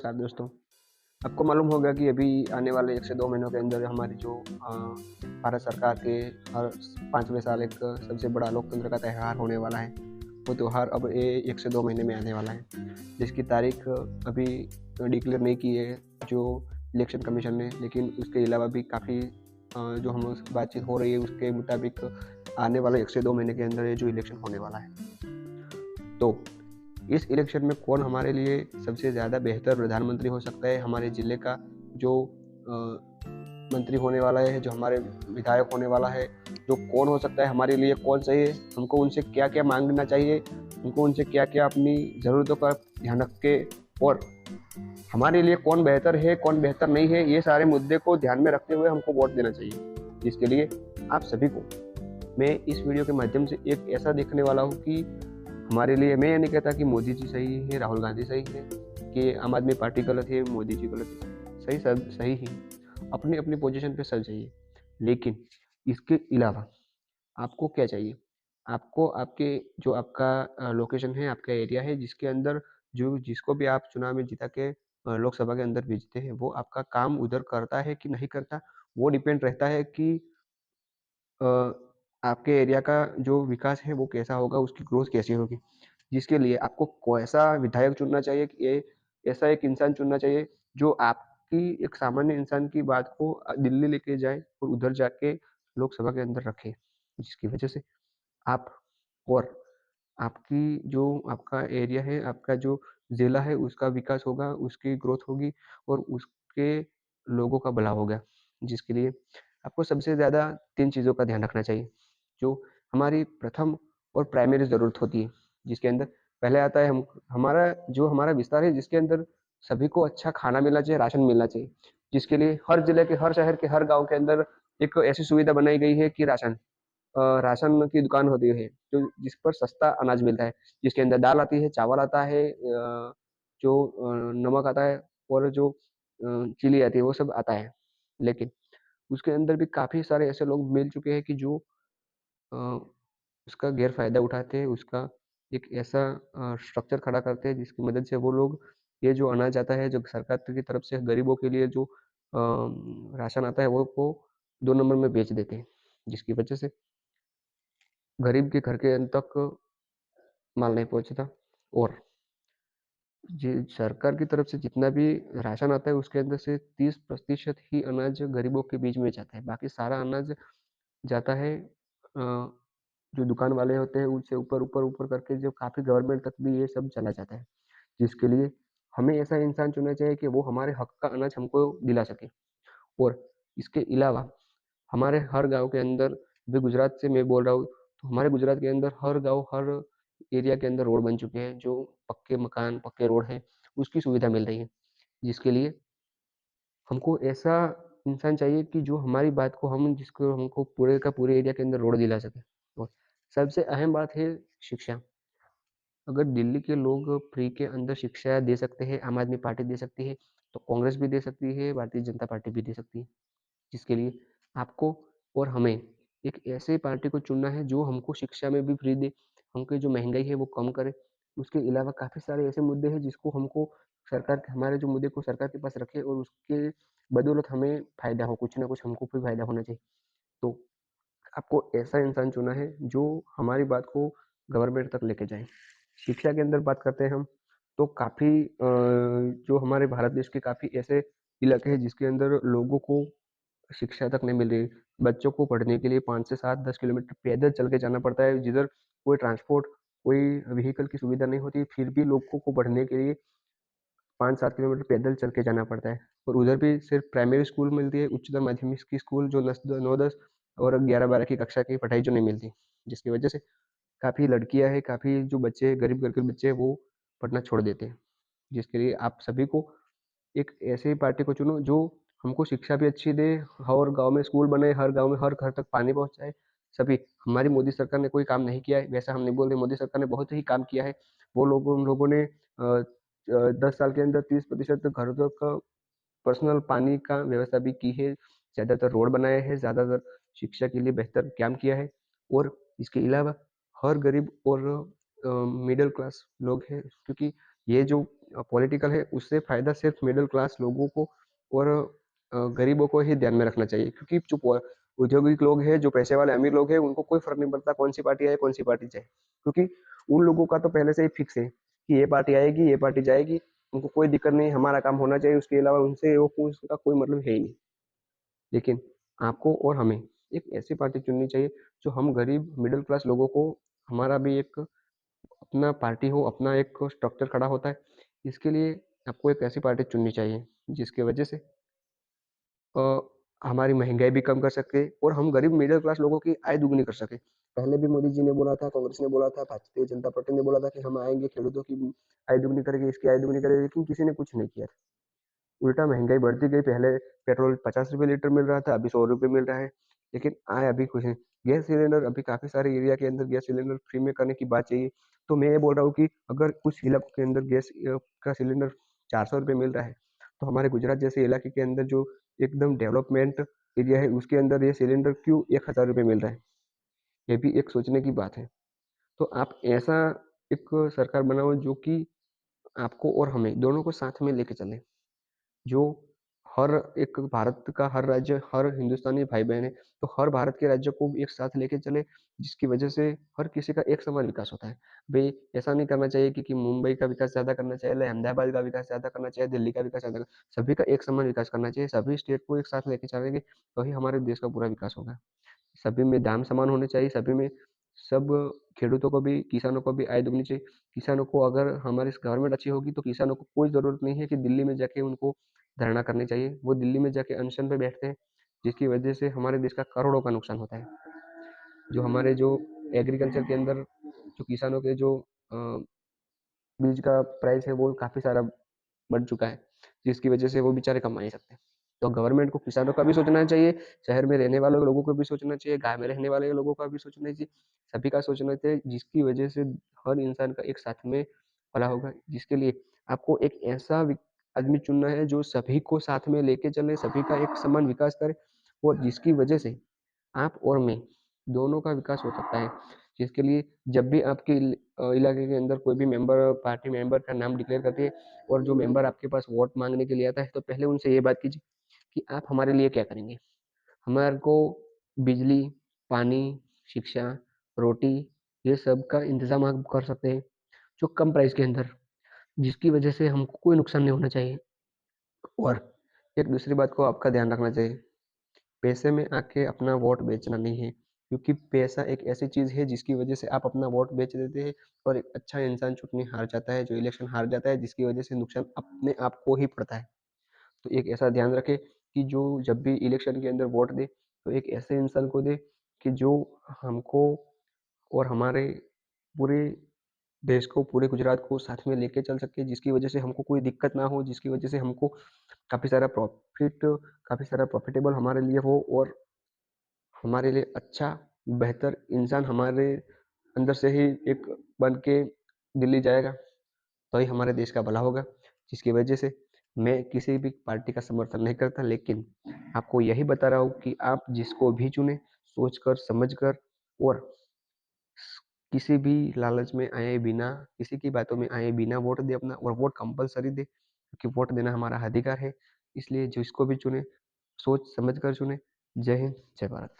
नमस्कार दोस्तों। आपको मालूम होगा कि अभी आने वाले 1 से 2 महीनों के अंदर हमारी जो भारत सरकार के हर 5वें साल एक सबसे बड़ा लोकतंत्र का त्योहार होने वाला है। वो त्योहार अब 1 से 2 महीने में आने वाला है, जिसकी तारीख अभी डिक्लेयर नहीं की है जो इलेक्शन कमीशन ने, लेकिन उसके अलावा भी काफ़ी जो हम बातचीत हो रही है उसके मुताबिक आने वाले 1 से 2 महीने के अंदर ये जो इलेक्शन होने वाला है। तो इस इलेक्शन में कौन हमारे लिए सबसे ज़्यादा बेहतर प्रधानमंत्री हो सकता है, हमारे ज़िले का जो मंत्री होने वाला है, जो हमारे विधायक होने वाला है, जो कौन हो सकता है हमारे लिए, कौन सही है, हमको उनसे क्या-क्या माँगना चाहिए, हमको उनसे क्या-क्या अपनी ज़रूरतों का ध्यान रख के और हमारे लिए कौन बेहतर है, कौन बेहतर नहीं है, ये सारे मुद्दे को ध्यान में रखते हुए हमको वोट देना चाहिए। जिसके लिए आप सभी को मैं इस वीडियो के माध्यम से एक ऐसा देखने वाला हूँ कि हमारे लिए मैं ये नहीं कहता कि मोदी जी सही है, राहुल गांधी सही है, कि आम आदमी पार्टी गलत है, मोदी जी गलत है। सही सब सही ही, अपनी अपनी पोजीशन पे सब चाहिए। लेकिन इसके अलावा आपको क्या चाहिए? आपको आपके जो आपका लोकेशन है, आपका एरिया है, जिसके अंदर जो जिसको भी आप चुनाव में जिता के लोकसभा के अंदर भेजते हैं, वो आपका काम उधर करता है कि नहीं करता, वो डिपेंड रहता है कि अ, आपके एरिया का जो विकास है वो कैसा होगा, उसकी ग्रोथ कैसी होगी। जिसके लिए आपको कैसा विधायक चुनना चाहिए कि ये ऐसा एक इंसान चुनना चाहिए जो आपकी एक सामान्य इंसान की बात को दिल्ली लेके जाए और उधर जाके लोकसभा के अंदर रखे। जिसकी वजह से आप और आपकी जो आपका एरिया है, आपका जो ज़िला है उसका विकास होगा, उसकी ग्रोथ होगी और उसके लोगों का भला होगा। जिसके लिए आपको सबसे ज़्यादा 3 चीज़ों का ध्यान रखना चाहिए, जो हमारी प्रथम और प्राइमरी ज़रूरत होती है, जिसके अंदर पहले आता है हमारा विस्तार है जिसके अंदर सभी को अच्छा खाना मिलना चाहिए, राशन मिलना चाहिए। जिसके लिए हर ज़िले के, हर शहर के, हर गाँव के अंदर एक ऐसी सुविधा बनाई गई है कि राशन की दुकान होती है, जो जिस पर सस्ता अनाज मिलता है, जिसके अंदर दाल आती है, चावल आता है, जो नमक आता है और जो चीनी आती है, वो सब आता है। लेकिन उसके अंदर भी काफ़ी सारे ऐसे लोग मिल चुके हैं कि जो अ, उसका गैर-फ़ायदा उठाते हैं, उसका एक ऐसा स्ट्रक्चर खड़ा करते हैं जिसकी मदद से वो लोग ये जो अनाज आता है, जो सरकार की तरफ से गरीबों के लिए जो राशन आता है, वो को 2 नंबर में बेच देते हैं। जिसकी वजह से गरीब के घर के अंत तक माल नहीं पहुँचता और जी सरकार की तरफ से जितना भी राशन आता है उसके अंदर से 30% ही अनाज गरीबों के बीच में जाता है। बाकी सारा अनाज जाता है जो दुकान वाले होते हैं उनसे ऊपर करके जो काफ़ी गवर्नमेंट तक भी ये सब चला जाता है। जिसके लिए हमें ऐसा इंसान चुनना चाहिए कि वो हमारे हक का अनाज हमको दिला सके और इसके अलावा हमारे हर गाँव के अंदर अभी गुजरात से मैं बोल रहा हूँ, तो हमारे गुजरात के अंदर हर गाँव, हर एरिया के अंदर रोड बन चुके हैं, जो पक्के मकान, पक्के रोड हैं, उसकी सुविधा मिल रही है। जिसके लिए हमको ऐसा इंसान चाहिए कि जो हमारी बात को हम जिसको हमको पूरे का पूरे एरिया के अंदर रोड दिला सके। और सबसे अहम बात है शिक्षा। अगर दिल्ली के लोग फ्री के अंदर शिक्षा दे सकते हैं, आम आदमी पार्टी दे सकती है, तो कांग्रेस भी दे सकती है, भारतीय जनता पार्टी भी दे सकती है। जिसके लिए आपको और हमें एक ऐसे पार्टी को चुनना है जो हमको शिक्षा में भी फ्री दे, हमको जो महँगाई है वो कम करे। उसके अलावा काफ़ी सारे ऐसे मुद्दे हैं जिसको हमको सरकार के हमारे जो मुद्दे को सरकार के पास रखे और उसके बदौलत हमें फ़ायदा हो, कुछ ना कुछ हमको भी फ़ायदा होना चाहिए। तो आपको ऐसा इंसान चुना है जो हमारी बात को गवर्नमेंट तक लेके जाए। शिक्षा के अंदर बात करते हैं हम, तो काफ़ी जो हमारे भारत देश के काफ़ी ऐसे इलाके हैं जिसके अंदर लोगों को शिक्षा तक नहीं मिल रही। बच्चों को पढ़ने के लिए 5 से 7-10 किलोमीटर पैदल चल के जाना पड़ता है, जिधर कोई ट्रांसपोर्ट, कोई व्हीकल की सुविधा नहीं होती, फिर भी लोगों को पढ़ने के लिए 5-7 किलोमीटर पैदल चल के जाना पड़ता है। और उधर भी सिर्फ प्राइमरी स्कूल मिलती है, उच्चतर माध्यमिक की स्कूल जो 9-10 और 11-12 की कक्षा की पढ़ाई जो नहीं मिलती। जिसकी वजह से काफ़ी लड़कियाँ हैं, काफ़ी जो बच्चे गरीब घर के बच्चे हैं, वो पढ़ना छोड़ देते हैं। जिसके लिए आप सभी को एक ऐसी पार्टी को चुनो जो हमको शिक्षा भी अच्छी दे, हर गाँव में स्कूल बने, हर गाँव में हर घर तक पानी पहुँचाए, सभी। हमारी मोदी सरकार ने कोई काम नहीं किया है, वैसा हम नहीं बोल रहे, मोदी सरकार ने बहुत ही काम किया है। वो लोग उन लोगों ने 10 साल के अंदर 30% घरों तक पर्सनल पानी का व्यवस्था भी की है, ज़्यादातर रोड बनाए हैं, ज़्यादातर शिक्षा के लिए बेहतर काम किया है और इसके अलावा हर गरीब और मिडल क्लास लोग हैं, क्योंकि ये जो पॉलिटिकल है उससे फ़ायदा सिर्फ मिडिल क्लास लोगों को और गरीबों को ही ध्यान में रखना चाहिए, क्योंकि जो औद्योगिक लोग हैं, जो पैसे वाले अमीर लोग हैं, उनको कोई फ़र्क नहीं पड़ता कौन सी पार्टी आए, कौन सी पार्टी जाए, क्योंकि उन लोगों का तो पहले से ही फिक्स है कि ये पार्टी आएगी, ये पार्टी जाएगी, उनको कोई दिक्कत नहीं, हमारा काम होना चाहिए, उसके अलावा उनसे वो उसका कोई मतलब है ही नहीं। लेकिन आपको और हमें एक ऐसी पार्टी चुननी चाहिए जो हम गरीब मिडिल क्लास लोगों को, हमारा भी एक अपना पार्टी हो, अपना एक स्ट्रक्चर खड़ा होता है। इसके लिए आपको एक ऐसी पार्टी चुननी चाहिए जिसकी वजह से अ, हमारी महँगाई भी कम कर सके और हम गरीब मिडिल क्लास लोगों की आय दुगनी कर सकें। पहले भी मोदी जी ने बोला था, कांग्रेस ने बोला था, भारतीय जनता पार्टी ने बोला था कि हम आएँगे, खेडूतों की आय दुगनी करेंगे, इसकी आय दुगनी करेंगे, लेकिन किसी ने कुछ नहीं किया। उल्टा महँगाई बढ़ती गई, पहले पेट्रोल ₹50 लीटर मिल रहा था, अभी ₹100 मिल रहा है, लेकिन आए अभी कुछ नहीं। गैस सिलेंडर अभी काफ़ी सारे एरिया के अंदर गैस सिलेंडर फ्री में करने की बात चाहिए। तो मैं ये बोल रहा हूँ कि अगर कुछ इलाकों के अंदर गैस का सिलेंडर ₹400 मिल रहा है, तो हमारे गुजरात जैसे इलाके के अंदर जो एकदम डेवलपमेंट एरिया है, उसके अंदर ये सिलेंडर क्यों ₹1000 मिल रहा है? ये भी एक सोचने की बात है। तो आप ऐसा एक सरकार बनाओ जो कि आपको और हमें दोनों को साथ में लेके चले। जो हर एक भारत का हर राज्य, हर हिंदुस्तानी भाई-बहन है, तो हर भारत के राज्य को एक साथ लेके चले, जिसकी वजह से हर किसी का एक समान विकास होता है। भई ऐसा नहीं करना चाहिए कि मुंबई का विकास ज़्यादा करना चाहिए, अहमदाबाद का विकास ज़्यादा करना चाहिए, दिल्ली का विकास ज़्यादा सभी का एक समान विकास करना चाहिए, सभी स्टेट को एक साथ लेके चलेंगे, तो ही हमारे देश का पूरा विकास होगा। सभी में दाम समान होने चाहिए, सभी में सब खेडूतों को भी, किसानों को भी आय दुगनी चाहिए। किसानों को अगर हमारी गवर्नमेंट अच्छी होगी तो किसानों को कोई ज़रूरत नहीं है कि दिल्ली में जाके उनको धरना करनी चाहिए। वो दिल्ली में जाके अनशन पे बैठते हैं, जिसकी वजह से हमारे देश का करोड़ों का नुकसान होता है। जो हमारे जो एग्रीकल्चर के अंदर जो किसानों के जो बीज का प्राइस है वो काफ़ी सारा बढ़ चुका है, जिसकी वजह से वो बेचारे कमा नहीं सकते। तो गवर्नमेंट को किसानों का भी सोचना चाहिए, शहर में रहने वाले लोगों को भी सोचना चाहिए, गाँव में रहने वाले लोगों का भी सोचना चाहिए, सभी का सोचना चाहिए, जिसकी वजह से हर इंसान का एक साथ में भला होगा। जिसके लिए आपको एक ऐसा आदमी चुनना है जो सभी को साथ में लेके चले, सभी का एक समान विकास करे और जिसकी वजह से आप और मैं दोनों का विकास हो सकता है। जिसके लिए जब भी आपके इलाके के अंदर कोई भी मेंबर पार्टी मेंबर का नाम डिक्लेयर करती है और जो मेंबर आपके पास वोट माँगने के लिए आता है, तो पहले उनसे ये बात कीजिए कि आप हमारे लिए क्या करेंगे? हमारे को बिजली, पानी, शिक्षा, रोटी ये सब का इंतज़ाम आप कर सकते हैं, जो कम प्राइस के अंदर, जिसकी वजह से हमको कोई नुकसान नहीं होना चाहिए। और एक दूसरी बात को आपका ध्यान रखना चाहिए, पैसे में आके अपना वोट बेचना नहीं है, क्योंकि पैसा एक ऐसी चीज़ है जिसकी वजह से आप अपना वोट बेच देते हैं और एक अच्छा इंसान चुटनी हार जाता है, जो इलेक्शन हार जाता है, जिसकी वजह से नुकसान अपने आप को ही पड़ता है। तो एक ऐसा ध्यान रखें कि जो जब भी इलेक्शन के अंदर वोट दे, तो एक ऐसे इंसान को दे कि जो हमको और हमारे पूरे देश को, पूरे गुजरात को साथ में लेके चल सके, जिसकी वजह से हमको कोई दिक्कत ना हो, जिसकी वजह से हमको काफ़ी सारा प्रॉफ़िट, काफ़ी सारा प्रॉफ़िटेबल हमारे लिए हो और हमारे लिए अच्छा, बेहतर इंसान हमारे अंदर से ही एक बन के दिल्ली जाएगा, तो ही हमारे देश का भला होगा। जिसकी वजह से मैं किसी भी पार्टी का समर्थन नहीं करता, लेकिन आपको यही बता रहा हूँ कि आप जिसको भी चुनें, सोच कर, समझ कर और किसी भी लालच में आए बिना, किसी की बातों में आए बिना वोट दें अपना और वोट कंपल्सरी दें, क्योंकि वोट देना हमारा अधिकार है। इसलिए जिसको भी चुनें, सोच समझ कर चुनें। जय हिंद, जय भारत।